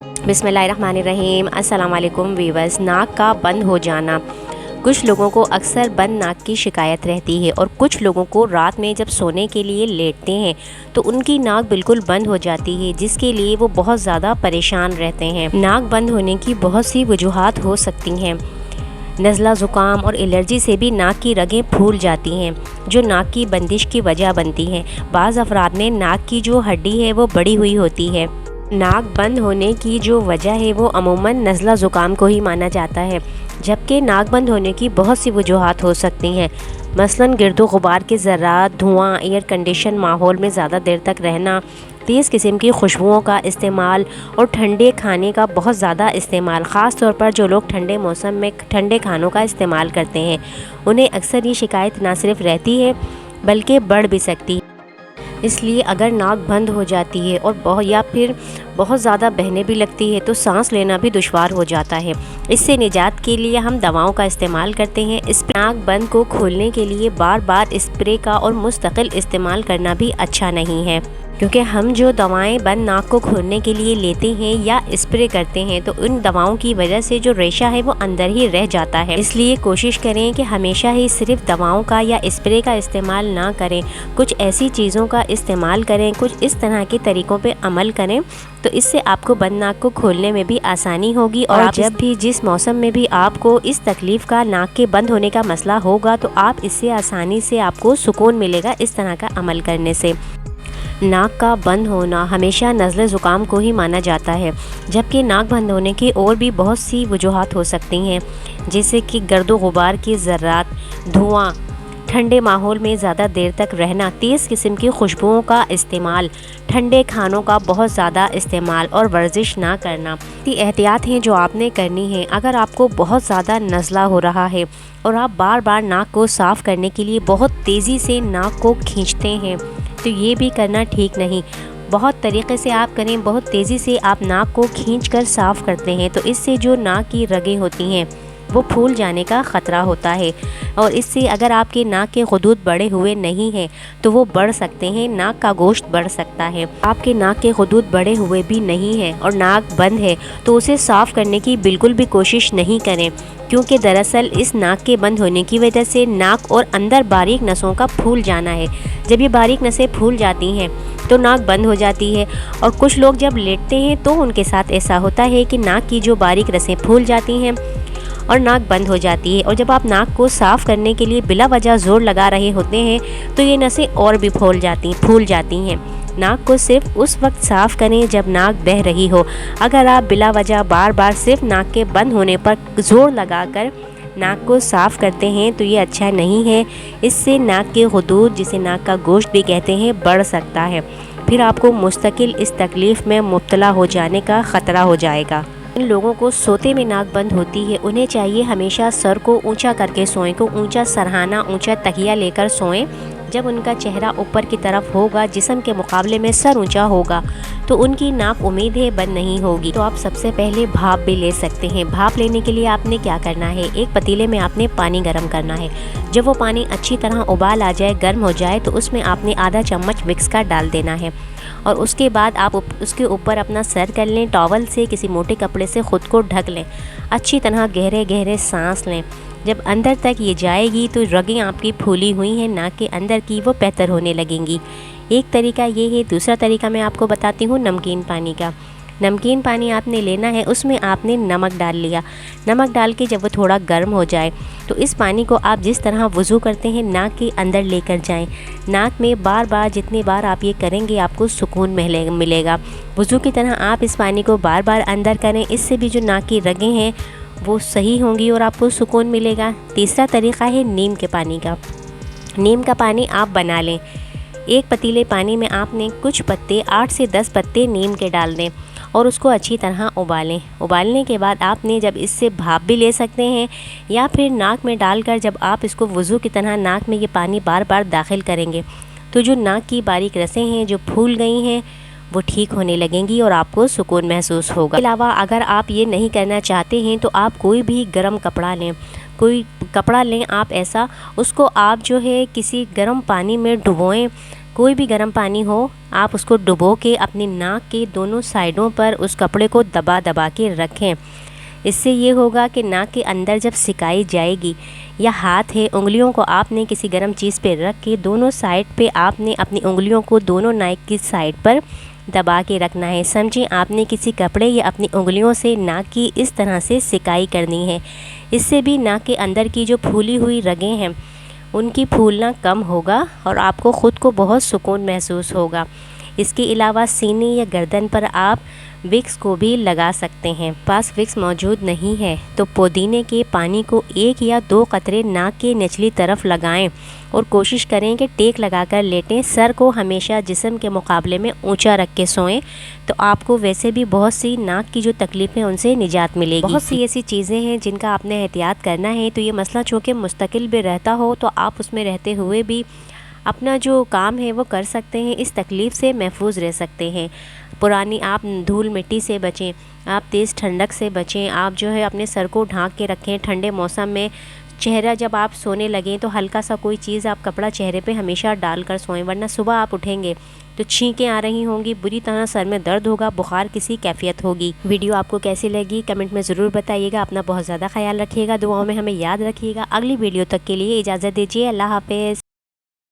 बिस्मिल्लाहिर्रहमानिर्रहीम। अस्सलाम वालेकुम वीवर्स। नाक का बंद हो जाना, कुछ लोगों को अक्सर बंद नाक की शिकायत रहती है और कुछ लोगों को रात में जब सोने के लिए लेटते हैं तो उनकी नाक बिल्कुल बंद हो जाती है, जिसके लिए वो बहुत ज़्यादा परेशान रहते हैं। नाक बंद होने की बहुत सी वजूहात हो सकती हैं। नज़ला ज़ुकाम और एलर्जी से भी नाक की रगें फूल जाती हैं, जो नाक की बंदिश की वजह बनती हैं। बाज़ अफराद में नाक की जो हड्डी है वो बड़ी हुई होती है। नाक बंद होने की जो वजह है वो अमूमन नज़ला ज़ुकाम को ही माना जाता है, जबकि नाक बंद होने की बहुत सी वजूहात हो सकती हैं। मसलन गिरदो गुबार के ज़र्रात, धुआं, एयर कंडीशन माहौल में ज़्यादा देर तक रहना, तेज़ किस्म की खुशबुओं का इस्तेमाल और ठंडे खाने का बहुत ज़्यादा इस्तेमाल। ख़ास तौर पर जो लोग ठंडे मौसम में ठंडे खानों का इस्तेमाल करते हैं, उन्हें अक्सर ये शिकायत ना सिर्फ रहती है बल्कि बढ़ भी सकती है। इसलिए अगर नाक बंद हो जाती है और या फिर बहुत ज़्यादा बहने भी लगती है तो सांस लेना भी दुश्वार हो जाता है। इससे निजात के लिए हम दवाओं का इस्तेमाल करते हैं। इस नाक बंद को खोलने के लिए बार बार स्प्रे का और मुस्तकिल इस्तेमाल करना भी अच्छा नहीं है, क्योंकि हम जो दवाएं बंद नाक को खोलने के लिए लेते हैं या स्प्रे करते हैं तो उन दवाओं की वजह से जो रेशा है वो अंदर ही रह जाता है। इसलिए कोशिश करें कि हमेशा ही सिर्फ दवाओं का या स्प्रे का इस्तेमाल ना करें, कुछ ऐसी चीज़ों का इस्तेमाल करें, कुछ इस तरह के तरीक़ों पे अमल करें, तो इससे आपको बंद नाक को खोलने में भी आसानी होगी। और जब भी जिस मौसम में भी आपको इस तकलीफ़ का नाक के बंद होने का मसला होगा तो आप इससे आसानी से आपको सुकून मिलेगा इस तरह का अमल करने से। नाक का बंद होना हमेशा नज़ले ज़ुकाम को ही माना जाता है, जबकि नाक बंद होने की और भी बहुत सी वजूहात हो सकती हैं, जैसे कि गर्दो गुबार के ज़र्रात, धुआं, ठंडे माहौल में ज़्यादा देर तक रहना, तेज़ किस्म की खुशबुओं का इस्तेमाल, ठंडे खानों का बहुत ज़्यादा इस्तेमाल और वर्जिश ना करना। ये एहतियात हैं जो आपने करनी है। अगर आपको बहुत ज़्यादा नज़ला हो रहा है और आप बार बार नाक को साफ़ करने के लिए बहुत तेज़ी से नाक को खींचते हैं तो ये भी करना ठीक नहीं। बहुत तरीक़े से आप करें, बहुत तेज़ी से आप नाक को खींचकर साफ़ करते हैं तो इससे जो नाक की रगें होती हैं वो फूल जाने का ख़तरा होता है, और इससे अगर आपके नाक के खदूद बड़े हुए नहीं हैं तो वो बढ़ सकते हैं, नाक का गोश्त बढ़ सकता है। आपके नाक के खदूद बड़े हुए भी नहीं हैं और नाक बंद है तो उसे साफ़ करने की बिल्कुल भी कोशिश नहीं करें, क्योंकि दरअसल इस नाक के बंद होने की वजह से नाक और अंदर बारीक नसों का फूल जाना है। जब ये बारीक नसें फूल जाती हैं तो नाक बंद हो जाती है, और कुछ लोग जब लेटते हैं तो उनके साथ ऐसा होता है कि नाक की जो बारीक नसें फूल जाती हैं और नाक बंद हो जाती है। और जब आप नाक को साफ़ करने के लिए बिला वजह ज़ोर लगा रहे होते हैं तो ये नसें और भी फूल जाती हैं। नाक को सिर्फ उस वक्त साफ़ करें जब नाक बह रही हो। अगर आप बिला वजह बार बार सिर्फ नाक के बंद होने पर ज़ोर लगाकर नाक को साफ़ करते हैं तो ये अच्छा नहीं है। इससे नाक के खदूद, जिसे नाक का गोश्त भी कहते हैं, बढ़ सकता है। फिर आपको मुस्तकिल इस तकलीफ़ में मुब्तला हो जाने का ख़तरा हो जाएगा। इन लोगों को सोते में नाक बंद होती है, उन्हें चाहिए हमेशा सर को ऊंचा करके सोएं, को ऊंचा सरहाना, ऊंचा तकिया लेकर सोएं। जब उनका चेहरा ऊपर की तरफ होगा, जिस्म के मुकाबले में सर ऊंचा होगा, तो उनकी नाक उम्मीद है बंद नहीं होगी। तो आप सबसे पहले भाप भी ले सकते हैं। भाप लेने के लिए आपने क्या करना है, एक पतीले में आपने पानी गर्म करना है। जब वो पानी अच्छी तरह उबाल आ जाए, गर्म हो जाए, तो उसमें आपने आधा चम्मच विक्स का डाल देना है, और उसके बाद आप उसके ऊपर अपना सर कर लें। टॉवल से, किसी मोटे कपड़े से ख़ुद को ढक लें। अच्छी तरह गहरे गहरे सांस लें। जब अंदर तक ये जाएगी तो रगें आपकी फूली हुई हैं नाक के अंदर की, वो बेहतर होने लगेंगी। एक तरीका ये है। दूसरा तरीका मैं आपको बताती हूँ नमकीन पानी का। नमकीन पानी आपने लेना है, उसमें आपने नमक डाल लिया। नमक डाल के जब वो थोड़ा गर्म हो जाए तो इस पानी को आप जिस तरह वज़ू करते हैं नाक के अंदर लेकर जाएं। नाक में बार बार, जितनी बार आप ये करेंगे आपको सुकून मिलेगा। वज़ू की तरह आप इस पानी को बार बार अंदर करें, इससे भी जो नाक की रगें हैं वो सही होंगी और आपको सुकून मिलेगा। तीसरा तरीका है नीम के पानी का। नीम का पानी आप बना लें। एक पतीले पानी में आपने कुछ पत्ते, 8 से 10 पत्ते नीम के डाल दें और उसको अच्छी तरह उबालें। उबालने के बाद आपने जब इससे भाप भी ले सकते हैं, या फिर नाक में डालकर जब आप इसको वज़ू की तरह नाक में ये पानी बार बार दाखिल करेंगे तो जो नाक की बारीक रसें हैं जो फूल गई हैं वो ठीक होने लगेंगी और आपको सुकून महसूस होगा। इसके अलावा अगर आप ये नहीं करना चाहते हैं तो आप कोई भी गर्म कपड़ा लें, कोई कपड़ा लें आप ऐसा, उसको आप जो है किसी गर्म पानी में डुबोएं, कोई भी गर्म पानी हो, आप उसको डुबो के अपनी नाक के दोनों साइडों पर उस कपड़े को दबा दबा के रखें। इससे ये होगा कि नाक के अंदर जब सिकाई जाएगी, या हाथ है, उंगलियों को आपने किसी गर्म चीज़ पे रख के दोनों साइड पे आपने अपनी उंगलियों को दोनों नाक की साइड पर दबा के रखना है। समझिए आपने किसी कपड़े या अपनी उंगलियों से नाक की इस तरह से सिकाई करनी है। इससे भी नाक के अंदर की जो फूली हुई रगें हैं उनकी फूलना कम होगा और आपको ख़ुद को बहुत सुकून महसूस होगा। इसके अलावा सीने या गर्दन पर आप विक्स को भी लगा सकते हैं। पास विक्स मौजूद नहीं है तो पुदीने के पानी को 1 या 2 कतरे नाक के निचली तरफ लगाएं और कोशिश करें कि टेक लगाकर लेटें। सर को हमेशा जिस्म के मुकाबले में ऊंचा रख के सोएं, तो आपको वैसे भी बहुत सी नाक की जो तकलीफ़ें उनसे निजात मिलेगी। बहुत सी ऐसी चीज़ें हैं जिनका आपने एहतियात करना है। तो ये मसला चूँकि मुस्तकिल भी रहता हो तो आप उसमें रहते हुए भी अपना जो काम है वो कर सकते हैं, इस तकलीफ़ से महफूज रह सकते हैं। पुरानी आप धूल मिट्टी से बचें, आप तेज़ ठंडक से बचें, आप जो है अपने सर को ढाँक के रखें। ठंडे मौसम में चेहरा जब आप सोने लगें तो हल्का सा कोई चीज़ आप कपड़ा चेहरे पे हमेशा डाल कर सोएं, वरना सुबह आप उठेंगे तो छींकें आ रही होंगी, बुरी तरह सर में दर्द होगा, बुखार किसी कैफियत होगी। वीडियो आपको कैसी लगी कमेंट में ज़रूर बताइएगा। अपना बहुत ज़्यादा ख्याल रखिएगा, दुआओं में हमें याद रखिएगा। अगली वीडियो तक के लिए इजाज़त दीजिए। अल्लाह हाफ़िज़।